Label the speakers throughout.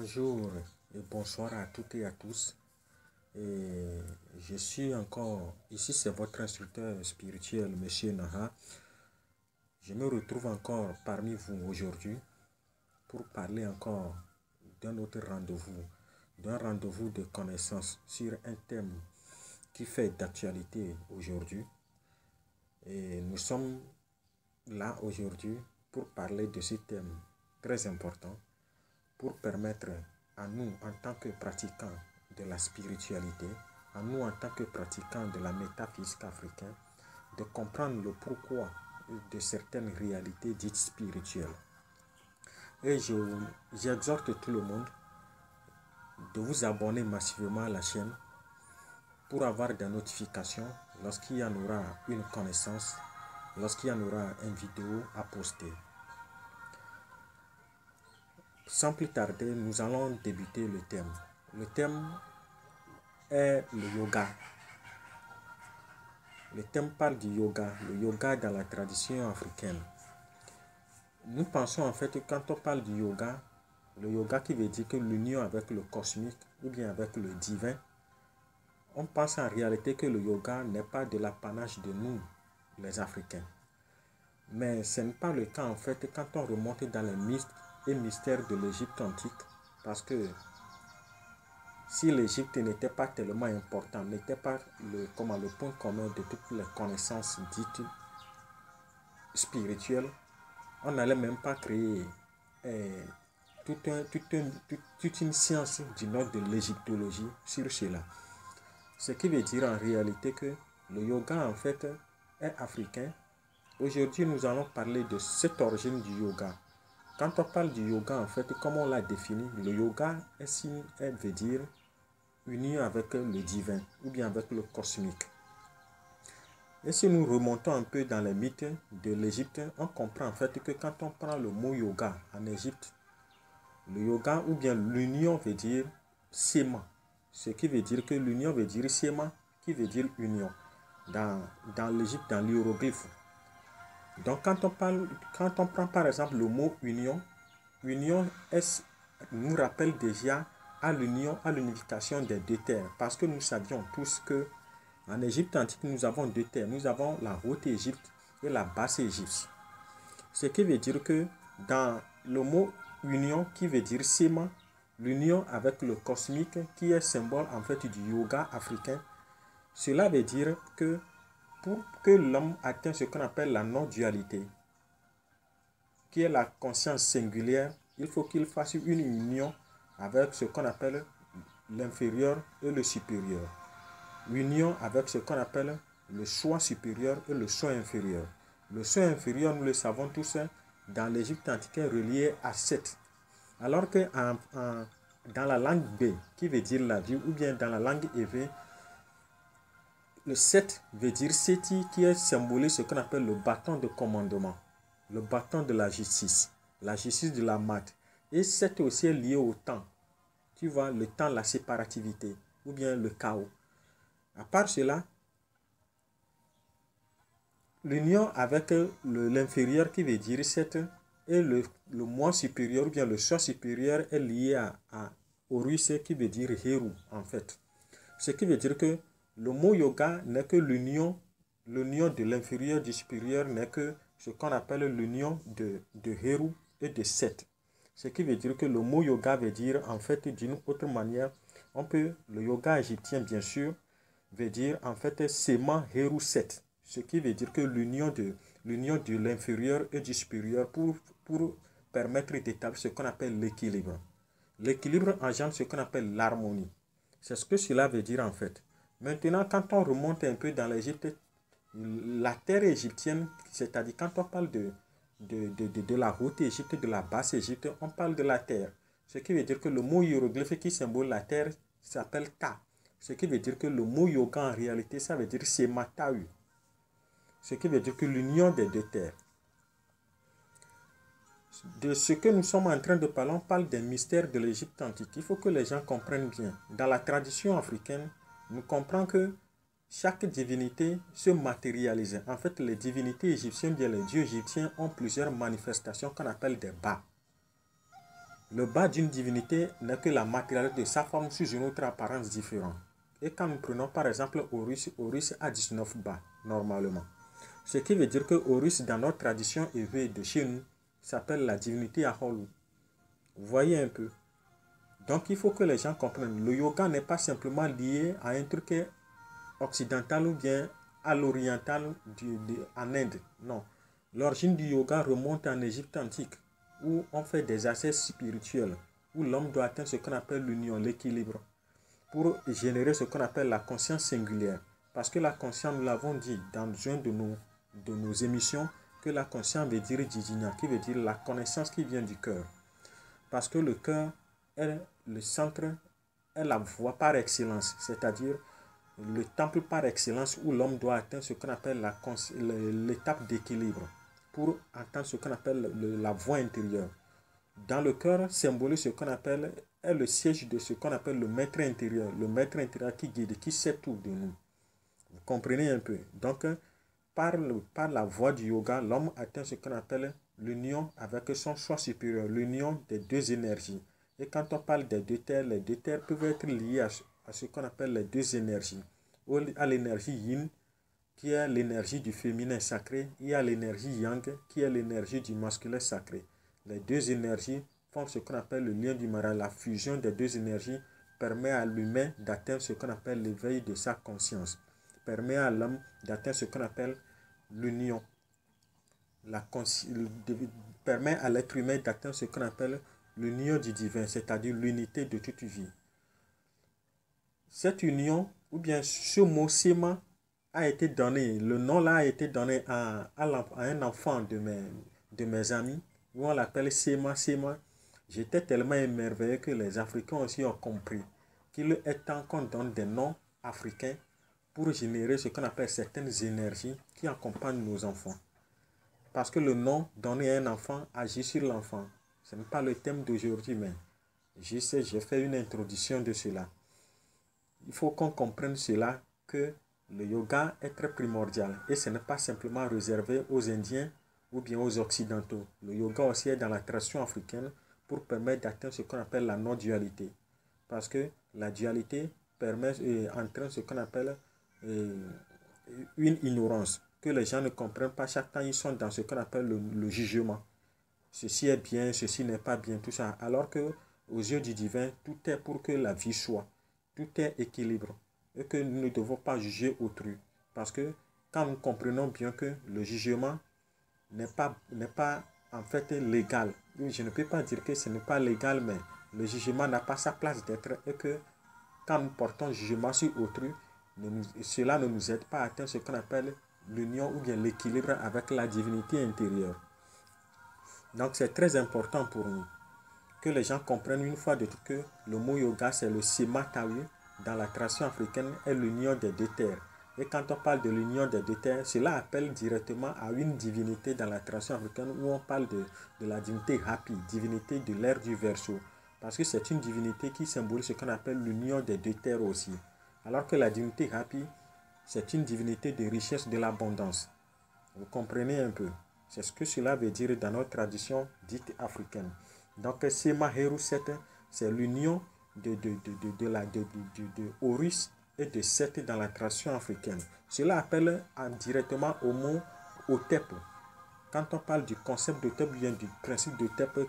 Speaker 1: Bonjour et bonsoir à toutes et à tous. Et je suis encore ici, c'est votre instructeur spirituel, Monsieur Naha. Je me retrouve encore parmi vous aujourd'hui pour parler encore d'un rendez-vous de connaissances sur un thème qui fait d'actualité aujourd'hui. Et nous sommes là aujourd'hui pour parler de ce thème très important, pour permettre à nous, en tant que pratiquants de la spiritualité, à nous, en tant que pratiquants de la métaphysique africaine, de comprendre le pourquoi de certaines réalités dites spirituelles. Et j'exhorte tout le monde de vous abonner massivement à la chaîne pour avoir des notifications lorsqu'il y en aura une connaissance, lorsqu'il y en aura une vidéo à poster. Sans plus tarder, nous allons débuter le thème. Le thème est le yoga. Le thème parle du yoga, le yoga dans la tradition africaine. Nous pensons en fait que quand on parle du yoga, le yoga qui veut dire que l'union avec le cosmique ou bien avec le divin, on pense en réalité que le yoga n'est pas de l'apanage de nous, les Africains. Mais ce n'est pas le cas en fait quand on remonte dans les mythes et mystères de l'Égypte antique, parce que si l'Égypte n'était pas tellement important, n'était pas le point commun de toutes les connaissances dites spirituelles, on n'allait même pas créer toute une science du nom de l'égyptologie sur cela. Ce qui veut dire en réalité que le yoga en fait est africain. Aujourd'hui, nous allons parler de cette origine du yoga. Quand on parle du yoga, en fait, comme on l'a défini, le yoga veut dire union avec le divin ou bien avec le cosmique. Et si nous remontons un peu dans les mythes de l'Égypte, on comprend en fait que quand on prend le mot yoga en Égypte, le yoga ou bien l'union veut dire séma. Ce qui veut dire que l'union veut dire séma, qui veut dire union. Dans l'Égypte, dans l'hiéroglyphe. Donc quand on prend par exemple le mot union, union nous rappelle déjà à l'union, à l'unification des deux terres. Parce que nous savions tous que en Égypte antique, nous avons deux terres. Nous avons la haute Égypte et la basse Égypte. Ce qui veut dire que dans le mot union, qui veut dire séma, l'union avec le cosmique, qui est symbole en fait du yoga africain, cela veut dire que pour que l'homme atteigne ce qu'on appelle la non-dualité, qui est la conscience singulière, il faut qu'il fasse une union avec ce qu'on appelle l'inférieur et le supérieur. Union avec ce qu'on appelle le soi supérieur et le soi inférieur. Le soi inférieur, nous le savons tous, dans l'Égypte antique est relié à Seth. Alors que dans la langue B, qui veut dire la vie, ou bien dans la langue Ewe, le Seth veut dire Seti, qui est symbolisé ce qu'on appelle le bâton de commandement, le bâton de la justice de la mat. Et Seth aussi est lié au temps. Tu vois, le temps, la séparativité, ou bien le chaos. À part cela, l'union avec l'inférieur qui veut dire Seth et le moi supérieur ou bien le soi supérieur est lié au russe qui veut dire Heru en fait. Ce qui veut dire que le mot yoga n'est que l'union de l'inférieur du supérieur n'est que ce qu'on appelle l'union de Heru et de Seth. Ce qui veut dire que le mot yoga veut dire en fait d'une autre manière, le yoga égyptien bien sûr, veut dire en fait Sema Heru Seth. Ce qui veut dire que l'union de l'inférieur et du supérieur pour permettre d'établir ce qu'on appelle l'équilibre. L'équilibre engendre ce qu'on appelle l'harmonie. C'est ce que cela veut dire en fait. Maintenant, quand on remonte un peu dans l'Égypte, la terre égyptienne, c'est-à-dire quand on parle de la haute Égypte, de la basse Égypte, on parle de la terre. Ce qui veut dire que le mot hiéroglyphe qui symbolise la terre s'appelle Ta. Ce qui veut dire que le mot yoga en réalité, ça veut dire Sematahu. Ce qui veut dire que l'union des deux terres. De ce que nous sommes en train de parler, on parle des mystères de l'Égypte antique. Il faut que les gens comprennent bien. Dans la tradition africaine, nous comprenons que chaque divinité se matérialise. En fait, les divinités égyptiennes, bien les dieux égyptiens ont plusieurs manifestations qu'on appelle des ba. Le bas d'une divinité n'est que la matérialité de sa forme sous une autre apparence différente. Et quand nous prenons par exemple Horus a 19 bas, normalement. Ce qui veut dire que Horus, dans notre tradition élevée de chez nous, s'appelle la divinité Aholu. Vous voyez un peu. Donc il faut que les gens comprennent. Le yoga n'est pas simplement lié à un truc occidental ou bien à l'oriental en Inde. Non. L'origine du yoga remonte en Égypte antique, où on fait des ascèses spirituels, où l'homme doit atteindre ce qu'on appelle l'union, l'équilibre, pour générer ce qu'on appelle la conscience singulière. Parce que la conscience, nous l'avons dit dans une de nos émissions, que la conscience veut dire Jijina, qui veut dire la connaissance qui vient du cœur. Parce que le cœur est le centre, est la voie par excellence, c'est-à-dire le temple par excellence où l'homme doit atteindre ce qu'on appelle l'étape d'équilibre pour atteindre ce qu'on appelle la voie intérieure. Dans le cœur, symbolise ce qu'on appelle, est le siège de ce qu'on appelle le maître intérieur qui guide, qui sait tout de nous. Vous comprenez un peu. Donc, par la voie du yoga, l'homme atteint ce qu'on appelle l'union avec son soi supérieur, l'union des deux énergies. Et quand on parle des deux terres, les deux terres peuvent être liées à ce qu'on appelle les deux énergies. À l'énergie yin, qui est l'énergie du féminin sacré, et à l'énergie yang, qui est l'énergie du masculin sacré. Les deux énergies font ce qu'on appelle le lien du mariage. La fusion des deux énergies permet à l'humain d'atteindre ce qu'on appelle l'éveil de sa conscience. Permet à l'homme d'atteindre ce qu'on appelle l'union. Permet à l'être humain d'atteindre ce qu'on appelle l'union du divin, c'est-à-dire l'unité de toute vie. Cette union, ou bien ce mot Sema, a été donné, le nom là a été donné à un enfant de mes amis, où on l'appelle Sema. J'étais tellement émerveillé que les Africains aussi ont compris qu'il est temps qu'on donne des noms africains pour générer ce qu'on appelle certaines énergies qui accompagnent nos enfants. Parce que le nom donné à un enfant agit sur l'enfant. Ce n'est pas le thème d'aujourd'hui, mais j'ai fait une introduction de cela. Il faut qu'on comprenne cela, que le yoga est très primordial et ce n'est pas simplement réservé aux Indiens ou bien aux Occidentaux. Le yoga aussi est dans la tradition africaine pour permettre d'atteindre ce qu'on appelle la non-dualité. Parce que la dualité entraîne ce qu'on appelle une ignorance, que les gens ne comprennent pas. Chaque temps, ils sont dans ce qu'on appelle le jugement. Ceci est bien, ceci n'est pas bien, tout ça. Alors que aux yeux du divin, tout est pour que la vie soit. Tout est équilibre. Et que nous ne devons pas juger autrui. Parce que quand nous comprenons bien que le jugement n'est pas en fait légal. Je ne peux pas dire que ce n'est pas légal, mais le jugement n'a pas sa place d'être. Et que quand nous portons jugement sur autrui, cela ne nous aide pas à atteindre ce qu'on appelle l'union ou bien l'équilibre avec la divinité intérieure. Donc c'est très important pour nous que les gens comprennent une fois de tout que le mot yoga, c'est le Sema Tawi dans la tradition africaine, est l'union des deux terres. Et quand on parle de l'union des deux terres, cela appelle directement à une divinité dans la tradition africaine où on parle de la divinité Hapi, divinité de l'ère du Verseau. Parce que c'est une divinité qui symbolise ce qu'on appelle l'union des deux terres aussi. Alors que la divinité Hapi, c'est une divinité de richesse, de l'abondance. Vous comprenez un peu? C'est ce que cela veut dire dans notre tradition dite africaine. Donc, Sema Heru Set, c'est l'union de Horus et de Set dans la tradition africaine. Cela appelle directement au mot Otep. Quand on parle du concept d'Otep, bien du principe d'Otep,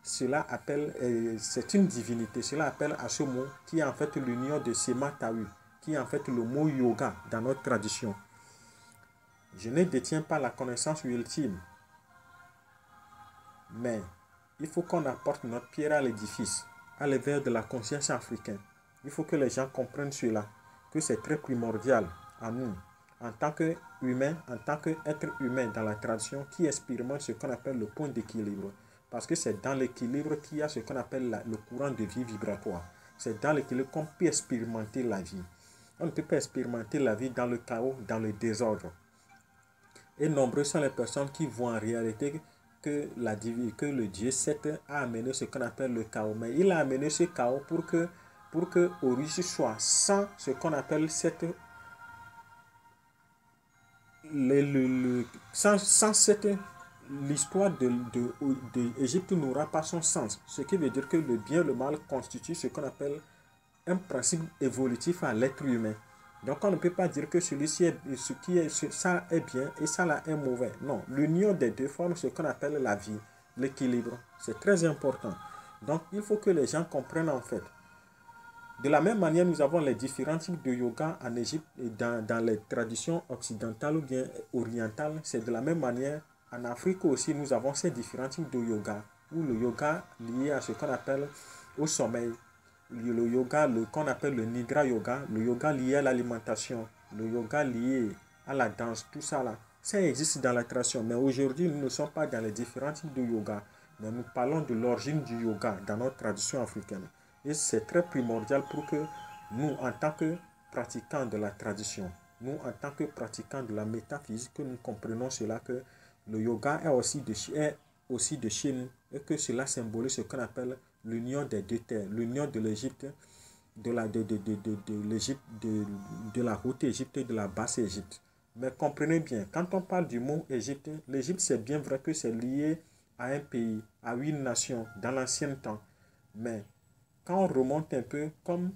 Speaker 1: cela appelle, c'est une divinité, cela appelle à ce mot qui est en fait l'union de Sema Tawi, qui est en fait le mot yoga dans notre tradition. Je ne détiens pas la connaissance ultime, mais il faut qu'on apporte notre pierre à l'édifice, à l'éveil de la conscience africaine. Il faut que les gens comprennent cela, que c'est très primordial à nous, en tant qu'humains, en tant qu'être humain dans la tradition qui expérimente ce qu'on appelle le point d'équilibre. Parce que c'est dans l'équilibre qu'il y a ce qu'on appelle le courant de vie vibratoire. C'est dans l'équilibre qu'on peut expérimenter la vie. On ne peut pas expérimenter la vie dans le chaos, dans le désordre. Et nombreuses sont les personnes qui voient en réalité que le Dieu Set a amené ce qu'on appelle le chaos. Mais il a amené ce chaos pour que Horus soit sans ce qu'on appelle sans cette l'histoire de l'Égypte n'aura pas son sens. Ce qui veut dire que le bien et le mal constituent ce qu'on appelle un principe évolutif à l'être humain. Donc on ne peut pas dire que celui-ci est, ça est bien et ça là est mauvais. Non, l'union des deux forme ce qu'on appelle la vie, l'équilibre. C'est très important. Donc il faut que les gens comprennent en fait. De la même manière, nous avons les différents types de yoga en Égypte et dans les traditions occidentales ou bien orientales. C'est de la même manière. En Afrique aussi, nous avons ces différents types de yoga. Ou le yoga lié à ce qu'on appelle au sommeil. Le yoga qu'on appelle le Nidra Yoga. Le yoga lié à l'alimentation. Le yoga lié à la danse. Tout ça là. Ça existe dans la tradition. Mais aujourd'hui, nous ne sommes pas dans les différents types de yoga. Mais nous parlons de l'origine du yoga dans notre tradition africaine. Et c'est très primordial pour que nous, en tant que pratiquants de la tradition, nous, en tant que pratiquants de la métaphysique, nous comprenons cela que le yoga est aussi de chez nous et que cela symbolise ce qu'on appelle l'union des deux terres, l'union de l'Égypte, de la haute Égypte et de la basse Égypte. Mais comprenez bien, quand on parle du mot Égypte, l'Égypte c'est bien vrai que c'est lié à un pays, à une nation dans l'ancien temps. Mais quand on remonte un peu, comme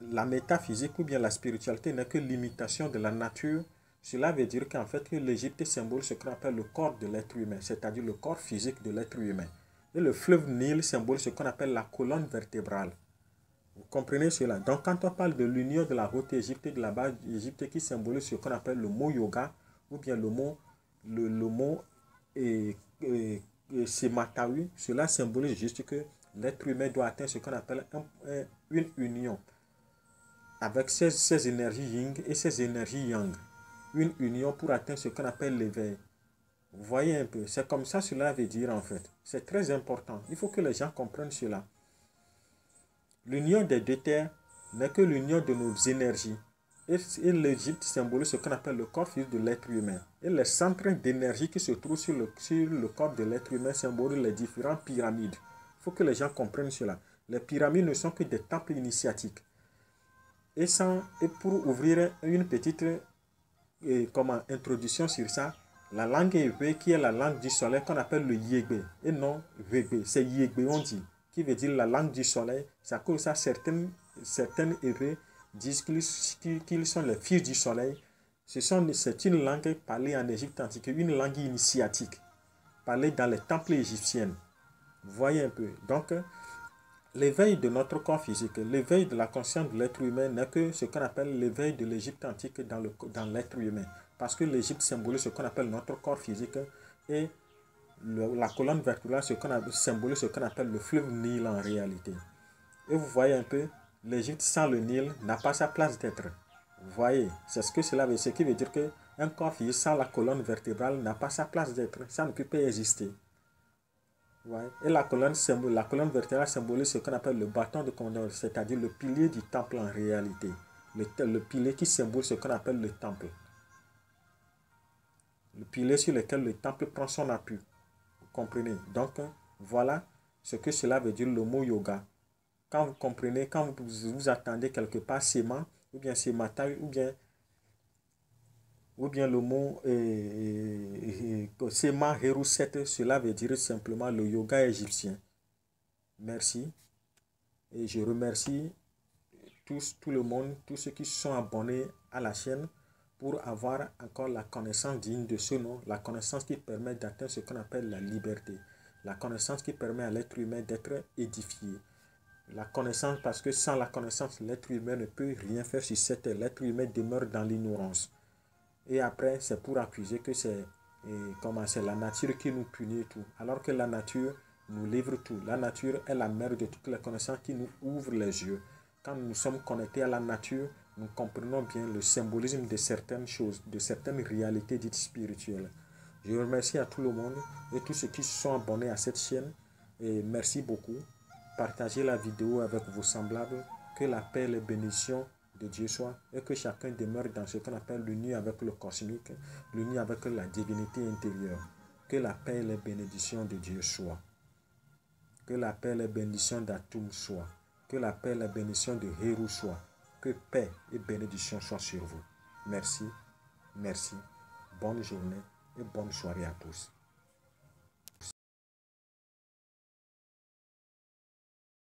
Speaker 1: la métaphysique ou bien la spiritualité n'est que l'imitation de la nature, cela veut dire qu'en fait que l'Égypte symbolise ce qu'on appelle le corps de l'être humain, c'est-à-dire le corps physique de l'être humain. Et le fleuve Nil symbolise ce qu'on appelle la colonne vertébrale. Vous comprenez cela? Donc quand on parle de l'union de la haute Égypte et de la basse Égypte qui symbolise ce qu'on appelle le mot yoga, ou bien le mot Sematawi, cela symbolise juste que l'être humain doit atteindre ce qu'on appelle une union avec ses énergies yin et ses énergies yang. Une union pour atteindre ce qu'on appelle l'éveil. Vous voyez un peu, c'est comme ça cela veut dire en fait. C'est très important. Il faut que les gens comprennent cela. L'union des deux terres n'est que l'union de nos énergies. Et l'Égypte symbolise ce qu'on appelle le corps physique de l'être humain. Et les centres d'énergie qui se trouvent sur le corps de l'être humain symbolisent les différentes pyramides. Il faut que les gens comprennent cela. Les pyramides ne sont que des temples initiatiques. Et pour ouvrir une petite introduction sur ça, la langue Ewe, qui est la langue du soleil, qu'on appelle le Yegbe, et non Wegbe, c'est Yegbe on dit, qui veut dire la langue du soleil. C'est à cause de ça, certaines Ewe disent qu'ils sont les fils du soleil. C'est une langue parlée en Égypte antique, une langue initiatique, parlée dans les temples égyptiens. Vous voyez un peu. Donc, l'éveil de notre corps physique, l'éveil de la conscience de l'être humain n'est que ce qu'on appelle l'éveil de l'Égypte antique dans l'être humain. Parce que l'Égypte symbolise ce qu'on appelle notre corps physique et la colonne vertébrale symbolise ce qu'on appelle le fleuve Nil en réalité. Et vous voyez un peu, l'Égypte sans le Nil n'a pas sa place d'être. Vous voyez, c'est ce que cela veut dire. Ce qui veut dire qu'un corps physique sans la colonne vertébrale n'a pas sa place d'être. Ça ne peut pas exister. Ouais. Et la colonne vertébrale symbolise ce qu'on appelle le bâton de commandement, c'est-à-dire le pilier du temple en réalité. Le pilier qui symbolise ce qu'on appelle le temple. Le pilier sur lequel le temple prend son appui. Vous comprenez? Donc, voilà ce que cela veut dire le mot yoga. Quand vous comprenez, quand vous attendez quelque part Sema, ou bien Semata, ou bien le mot Sema Heruset, cela veut dire simplement le yoga égyptien. Merci. Et je remercie tout le monde, tous ceux qui sont abonnés à la chaîne pour avoir encore la connaissance digne de ce nom, la connaissance qui permet d'atteindre ce qu'on appelle la liberté, la connaissance qui permet à l'être humain d'être édifié. La connaissance, parce que sans la connaissance, l'être humain ne peut rien faire sur cette terre. L'être humain demeure dans l'ignorance. Et après, c'est pour accuser que c'est la nature qui nous punit tout. Alors que la nature nous livre tout. La nature est la mère de toutes les connaissances qui nous ouvre les yeux. Quand nous sommes connectés à la nature, nous comprenons bien le symbolisme de certaines choses, de certaines réalités dites spirituelles. Je remercie à tout le monde et tous ceux qui sont abonnés à cette chaîne. Et merci beaucoup. Partagez la vidéo avec vos semblables. Que la paix et les bénédictions de Dieu soient et que chacun demeure dans ce qu'on appelle l'union avec le cosmique, l'union avec la divinité intérieure. Que la paix et les bénédictions de Dieu soient. Que la paix et les bénédictions d'Atum soient. Que la paix et la bénédiction de Héru soient. Que paix et bénédiction soient sur vous. Merci, merci. Bonne journée et bonne soirée à tous.